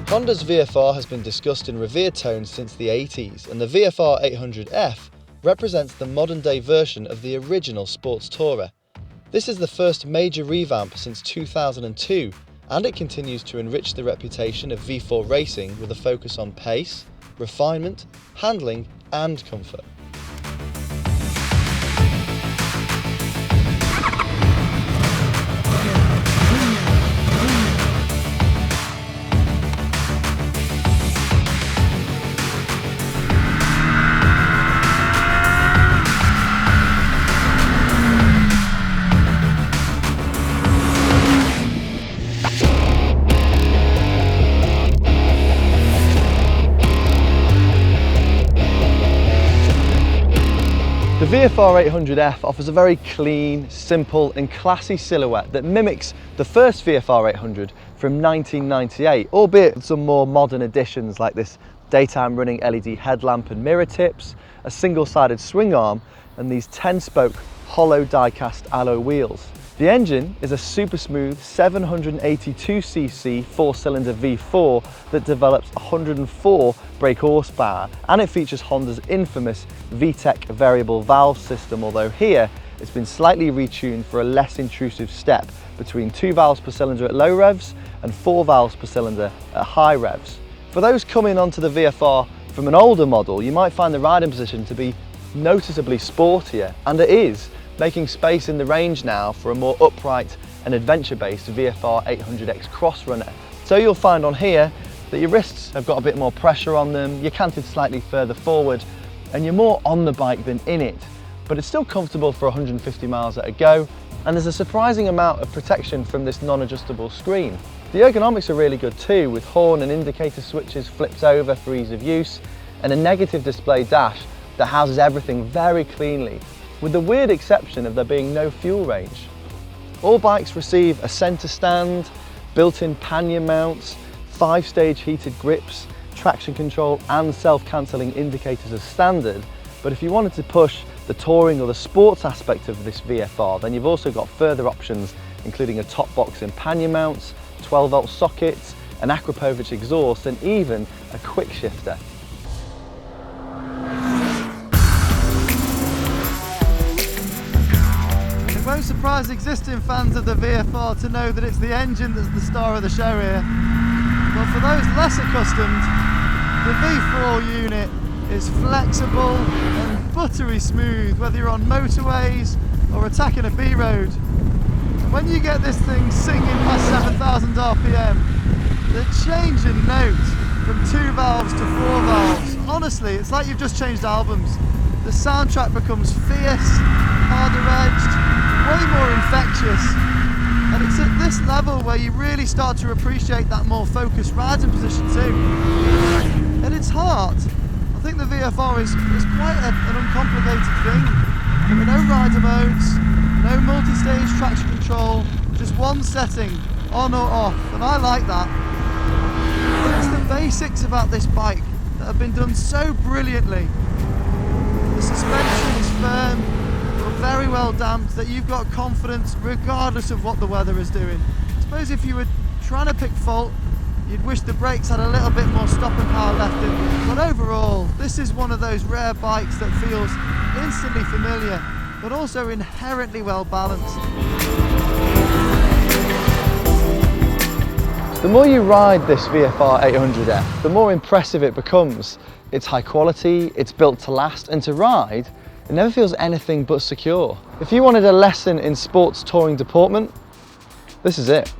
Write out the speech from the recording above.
Honda's VFR has been discussed in revered tones since the 80s, and the VFR800F represents the modern-day version of the original sports tourer. This is the first major revamp since 2002, and it continues to enrich the reputation of V4 racing with a focus on pace, refinement, handling and comfort. The VFR800F offers a very clean, simple and classy silhouette that mimics the first VFR800 from 1998, albeit with some more modern additions like this daytime running LED headlamp and mirror tips, a single-sided swing arm and these 10-spoke hollow die-cast alloy wheels. The engine is a super smooth 782cc 4-cylinder V4 that develops 104 brake horsepower, and it features Honda's infamous VTEC variable valve system, although here it's been slightly retuned for a less intrusive step between 2 valves per cylinder at low revs and 4 valves per cylinder at high revs. For those coming onto the VFR from an older model, you might find the riding position to be noticeably sportier, and it is, making space in the range now for a more upright and adventure-based VFR800X Cross Runner. So you'll find on here that your wrists have got a bit more pressure on them, you're canted slightly further forward, and you're more on the bike than in it. But it's still comfortable for 150 miles at a go, and there's a surprising amount of protection from this non-adjustable screen. The ergonomics are really good too, with horn and indicator switches flipped over for ease of use, and a negative display dash that houses everything very cleanly, with the weird exception of there being no fuel range. All bikes receive a centre stand, built-in pannier mounts, 5-stage heated grips, traction control and self-cancelling indicators as standard, but if you wanted to push the touring or the sports aspect of this VFR, then you've also got further options including a top box and pannier mounts, 12-volt sockets, an Akrapovic exhaust and even a quick shifter. It won't surprise existing fans of the VFR to know that it's the engine that's the star of the show here. But for those less accustomed, the V4 unit is flexible and buttery smooth, whether you're on motorways or attacking a B road. When you get this thing singing past 7,000 RPM, the change in note from 2 valves to 4 valves, honestly, it's like you've just changed albums. The soundtrack becomes fierce, harder edged, way more infectious, and it's at this level where you really start to appreciate that more focused riding position too. At its heart, I think the VFR is quite an uncomplicated thing. There are no rider modes, no multi-stage traction control, just one setting, on or off, and I like that. It's the basics about this bike that have been done so brilliantly. The suspension is firm, but very well damped, that you've got confidence regardless of what the weather is doing. I suppose if you were trying to pick fault, you'd wish the brakes had a little bit more stopping power left in them. But overall, this is one of those rare bikes that feels instantly familiar, but also inherently well balanced. The more you ride this VFR800F, the more impressive it becomes. It's high quality, it's built to last, and to ride, it never feels anything but secure. If you wanted a lesson in sports touring deportment, this is it.